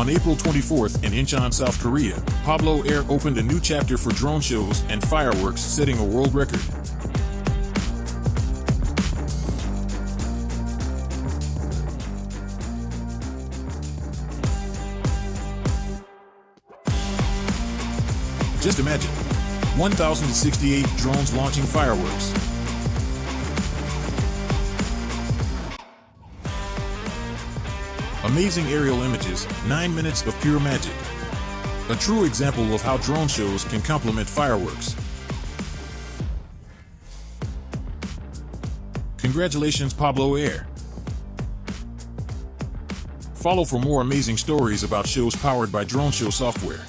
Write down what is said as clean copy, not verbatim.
On April 24th in Incheon, South Korea, PABLO Air opened a new chapter for drone shows and fireworks, setting a world record. Just imagine, 1,068 drones launching fireworks. Amazing aerial images, 9 minutes of pure magic. A true example of how drone shows can complement fireworks. Congratulations, PABLO Air. Follow for more amazing stories about shows powered by drone show software.